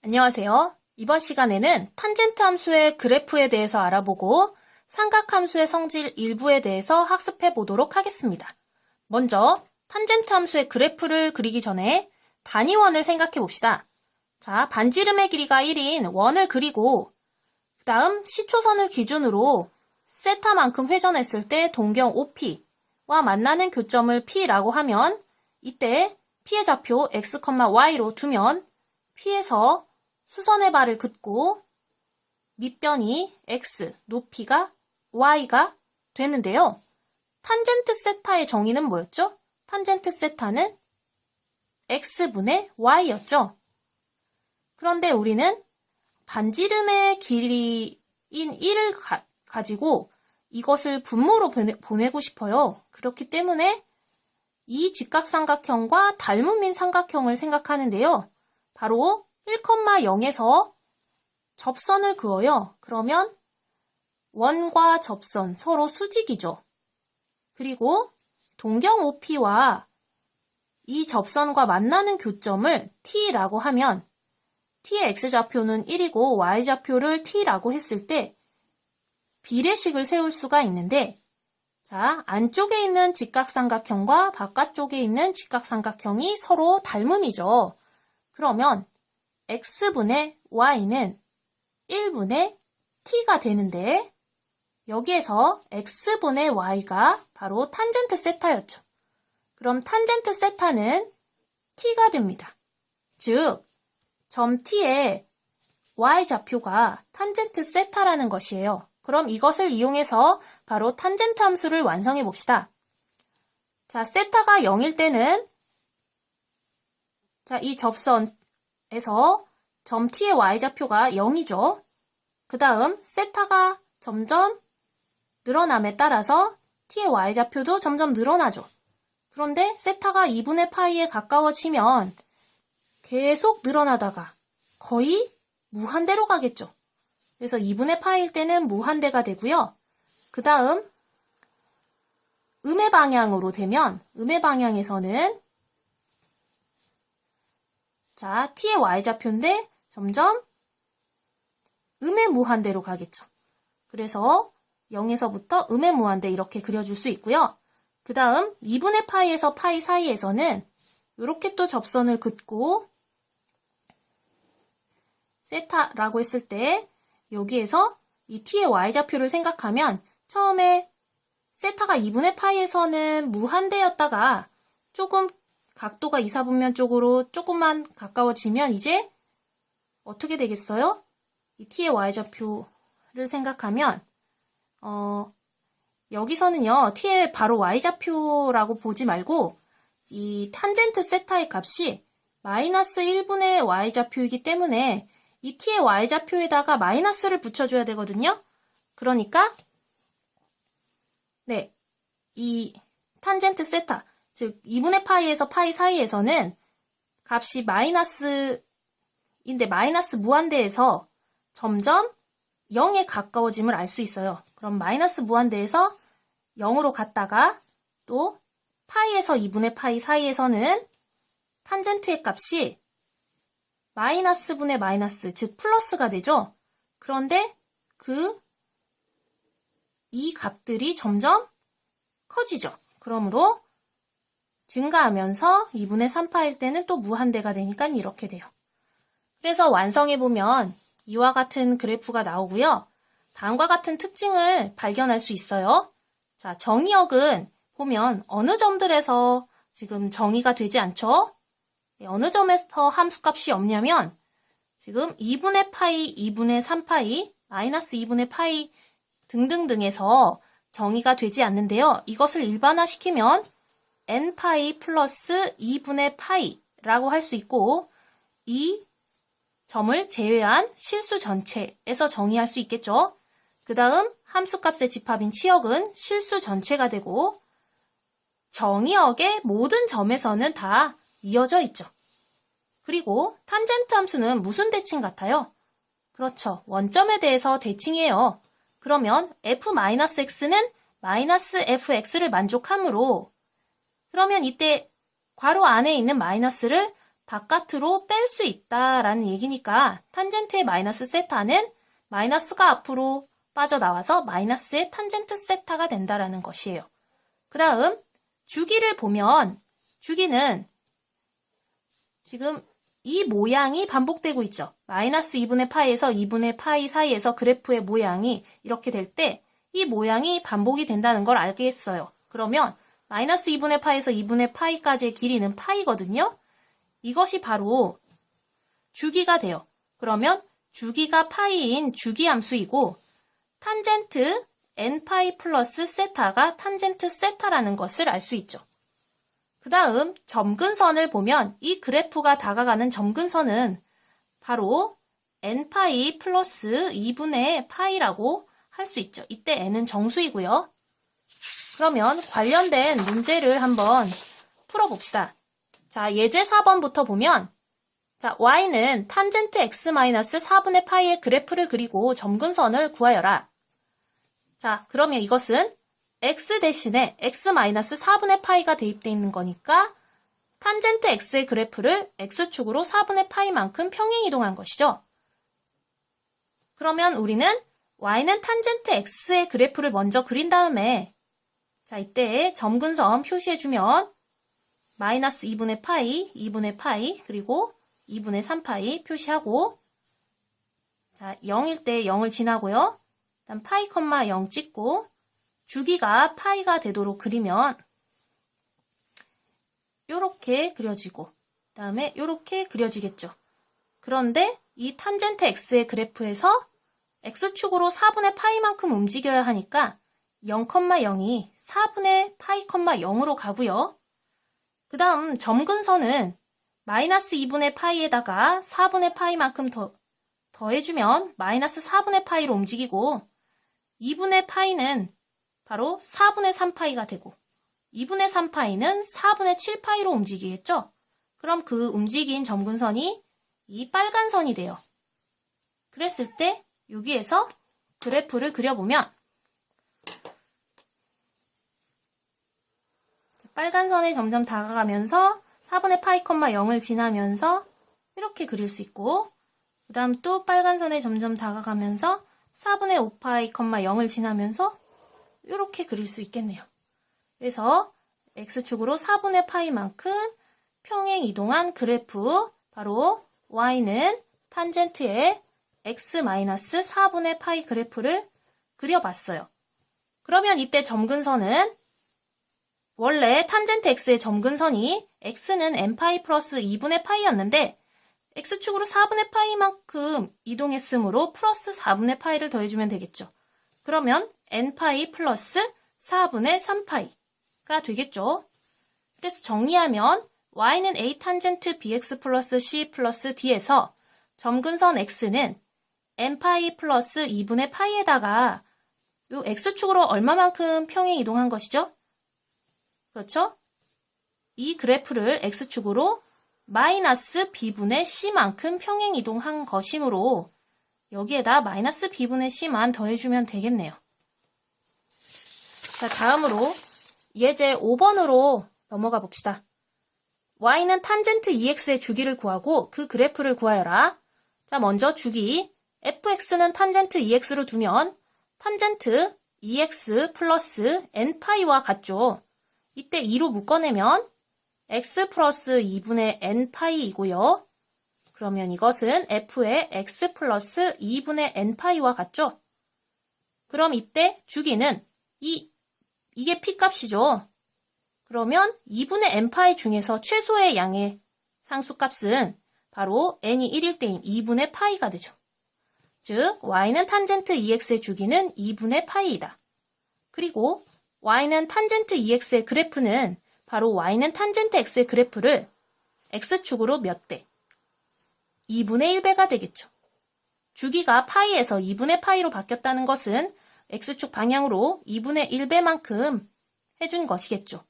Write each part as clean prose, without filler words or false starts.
안녕하세요. 이번 시간에는 탄젠트 함수의 그래프에 대해서 알아보고 삼각함수의 성질 일부에 대해서 학습해 보도록 하겠습니다. 먼저 탄젠트 함수의 그래프를 그리기 전에 단위원을 생각해 봅시다. 자, 반지름의 길이가 1인 원을 그리고 그 다음 시초선을 기준으로 세타만큼 회전했을 때 동경 OP와 만나는 교점을 P라고 하면 이때 P의 좌표 x, y로 두면 P에서 수선의 발을 긋고 밑변이 x, 높이가 y가 되는데요. 탄젠트 세타의 정의는 뭐였죠? 탄젠트 세타는 x분의 y였죠. 그런데 우리는 반지름의 길이인 1을 가지고 이것을 분모로 보내고 싶어요. 그렇기 때문에 이 직각삼각형과 닮음인 삼각형을 생각하는데요. 바로 1,0에서 접선을 그어요. 그러면 원과 접선 서로 수직이죠. 그리고 동경 OP와 이 접선과 만나는 교점을 T라고 하면 T의 X좌표는 1이고 Y좌표를 T라고 했을 때 비례식을 세울 수가 있는데 자, 안쪽에 있는 직각삼각형과 바깥쪽에 있는 직각삼각형이 서로 닮음이죠. 그러면 x분의 y는 1분의 t가 되는데 여기에서 x분의 y가 바로 탄젠트 세타였죠. 그럼 탄젠트 세타는 t가 됩니다. 즉, 점 t의 y좌표가 탄젠트 세타라는 것이에요. 그럼 이것을 이용해서 바로 탄젠트 함수를 완성해 봅시다. 자, 세타가 0일 때는 자, 이 접선에서 점 t의 y좌표가 0이죠. 그 다음 세타가 점점 늘어남에 따라서 t의 y좌표도 점점 늘어나죠. 그런데 세타가 2분의 파이에 가까워지면 계속 늘어나다가 거의 무한대로 가겠죠. 그래서 2분의 파이일 때는 무한대가 되고요. 그 다음 음의 방향으로 되면 음의 방향에서는 자, t의 y좌표인데 점점 음의 무한대로 가겠죠. 그래서 0에서부터 음의 무한대 이렇게 그려줄 수 있고요. 그 다음 2분의 파이에서 파이 사이에서는 이렇게 또 접선을 긋고 세타라고 했을 때 여기에서 이 t의 y좌표를 생각하면 처음에 세타가 2분의 파이에서는 무한대였다가 조금 각도가 이사분면 쪽으로 조금만 가까워지면 이제 어떻게 되겠어요? 이 t의 y좌표를 생각하면 여기서는요. t의 바로 y좌표라고 보지 말고 이 탄젠트 세타의 값이 마이너스 1분의 y좌표이기 때문에 이 t의 y좌표에다가 마이너스를 붙여줘야 되거든요. 그러니까 네, 이 탄젠트 세타, 즉 2분의 파이에서 파이 사이에서는 값이 마이너스인데 마이너스 무한대에서 점점 0에 가까워짐을 알 수 있어요. 그럼 마이너스 무한대에서 0으로 갔다가 또 파이에서 2분의 파이 사이에서는 탄젠트의 값이 마이너스 분의 마이너스, 즉 플러스가 되죠. 그런데 이 값들이 점점 커지죠. 그러므로 증가하면서 2분의 3파일 때는 또 무한대가 되니까 이렇게 돼요. 그래서 완성해보면 이와 같은 그래프가 나오고요. 다음과 같은 특징을 발견할 수 있어요. 자, 정의역은 보면 어느 점들에서 지금 정의가 되지 않죠? 어느 점에서 함수값이 없냐면 지금 2분의 파이, 2분의 3파이, 마이너스 2분의 파이 등등등에서 정의가 되지 않는데요. 이것을 일반화시키면 n파이 플러스 2분의 파이라고 할 수 있고 이 점을 제외한 실수 전체에서 정의할 수 있겠죠. 그 다음 함수값의 집합인 치역은 실수 전체가 되고 정의역의 모든 점에서는 다 이어져 있죠. 그리고 탄젠트 함수는 무슨 대칭 같아요? 그렇죠. 원점에 대해서 대칭이에요. 그러면 f-x는 마이너스 fx를 만족하므로 그러면 이때 괄호 안에 있는 마이너스를 바깥으로 뺄 수 있다라는 얘기니까 탄젠트의 마이너스 세타는 마이너스가 앞으로 빠져나와서 마이너스의 탄젠트 세타가 된다라는 것이에요. 그 다음 주기를 보면 주기는 지금 이 모양이 반복되고 있죠. 마이너스 2분의 파이에서 2분의 파이 사이에서 그래프의 모양이 이렇게 될 때 이 모양이 반복이 된다는 걸 알겠어요. 그러면 마이너스 2분의 파이에서 2분의 파이까지의 길이는 파이거든요. 이것이 바로 주기가 돼요. 그러면 주기가 파이인 주기함수이고 탄젠트 n파이 플러스 세타가 탄젠트 세타라는 것을 알 수 있죠. 그 다음 점근선을 보면 이 그래프가 다가가는 점근선은 바로 n파이 플러스 2분의 파이라고 할 수 있죠. 이때 n은 정수이고요. 그러면 관련된 문제를 한번 풀어봅시다. 자, 예제 4번부터 보면 자, y는 탄젠트 x-4분의 파이의 그래프를 그리고 점근선을 구하여라. 자, 그러면 이것은 x 대신에 x-4분의 파이가 대입되어 있는 거니까 탄젠트 x의 그래프를 x축으로 4분의 파이만큼 평행 이동한 것이죠. 그러면 우리는 y는 탄젠트 x의 그래프를 먼저 그린 다음에 자, 이때 점근선 표시해주면 마이너스 2분의 파이, 2분의 파이, 그리고 2분의 3파이 표시하고 자, 0일 때 0을 지나고요. 다음 파이, 0 찍고 주기가 파이가 되도록 그리면 요렇게 그려지고 다음에 요렇게 그려지겠죠. 그런데 이 탄젠트 x의 그래프에서 x축으로 4분의 파이만큼 움직여야 하니까 0,0이 4분의 파이, 0으로 가고요. 그 다음 점근선은 마이너스 2분의 파이에다가 4분의 파이만큼 더해주면 마이너스 4분의 파이로 움직이고 2분의 파이는 바로 4분의 3파이가 되고 2분의 3파이는 4분의 7파이로 움직이겠죠? 그럼 그 움직인 점근선이 이 빨간 선이 돼요. 그랬을 때 여기에서 그래프를 그려보면 빨간 선에 점점 다가가면서 4분의 파이, 0을 지나면서 이렇게 그릴 수 있고 그 다음 또 빨간 선에 점점 다가가면서 4분의 5파이, 0을 지나면서 이렇게 그릴 수 있겠네요. 그래서 x축으로 4분의 파이만큼 평행 이동한 그래프 바로 y는 탄젠트의 x-4분의 파이 그래프를 그려봤어요. 그러면 이때 점근선은 원래 탄젠트 x의 점근선이 x는 n파이 플러스 2분의 파이였는데 x축으로 4분의 파이만큼 이동했으므로 플러스 4분의 파이를 더해주면 되겠죠. 그러면 n파이 플러스 4분의 3파이가 되겠죠. 그래서 정리하면 y는 a 탄젠트 bx 플러스 c 플러스 d에서 점근선 x는 n파이 플러스 2분의 파이에다가 요 x축으로 얼마만큼 평행 이동한 것이죠? 그렇죠? 이 그래프를 x축으로 마이너스 b분의 c만큼 평행 이동한 것이므로 여기에다 마이너스 b분의 c만 더해주면 되겠네요. 자, 다음으로 예제 5번으로 넘어가 봅시다. y는 탄젠트 ex의 주기를 구하고 그 그래프를 구하여라. 자, 먼저 주기 fx는 탄젠트 ex로 두면 탄젠트 ex 플러스 n파이와 같죠. 이때 2로 묶어내면 x 플러스 2분의 n파이이고요. 그러면 이것은 f의 x 플러스 2분의 n파이와 같죠? 그럼 이때 주기는 이게 p값이죠. 그러면 2분의 n파이 중에서 최소의 양의 상수값은 바로 n이 1일 때인 2분의 파이가 되죠. 즉 y는 탄젠트 ex의 주기는 2분의 파이이다. 그리고 y는 탄젠트 ex의 그래프는 바로 y는 탄젠트 x의 그래프를 x축으로 몇 배? 2분의 1배가 되겠죠. 주기가 파이에서 2분의 파이로 바뀌었다는 것은 x축 방향으로 2분의 1배만큼 해준 것이겠죠.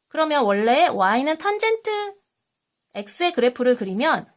그러면 원래 y는 탄젠트 x의 그래프를 그리면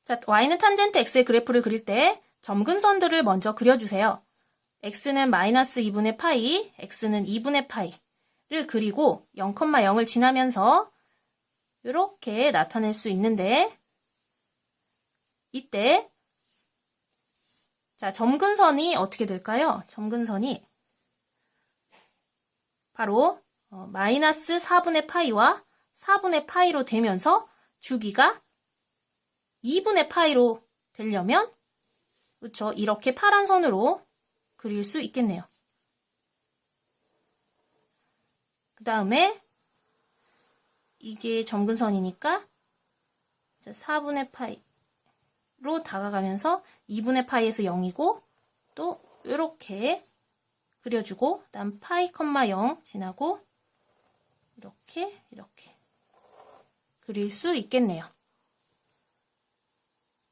자, y는 탄젠트 x의 그래프를 그릴 때 점근선들을 먼저 그려주세요. x는 마이너스 2분의 파이, x는 2분의 파이, 그리고 0,0을 지나면서 이렇게 나타낼 수 있는데 이때 자, 점근선이 어떻게 될까요? 점근선이 바로 마이너스 4분의 파이와 4분의 파이로 되면서 주기가 2분의 파이로 되려면 그렇죠? 이렇게 파란 선으로 그릴 수 있겠네요. 그 다음에 이게 점근선이니까 4분의 파이로 다가가면서 2분의 파이에서 0이고 또 이렇게 그려주고 그다음 파이, 0 지나고 이렇게 그릴 수 있겠네요.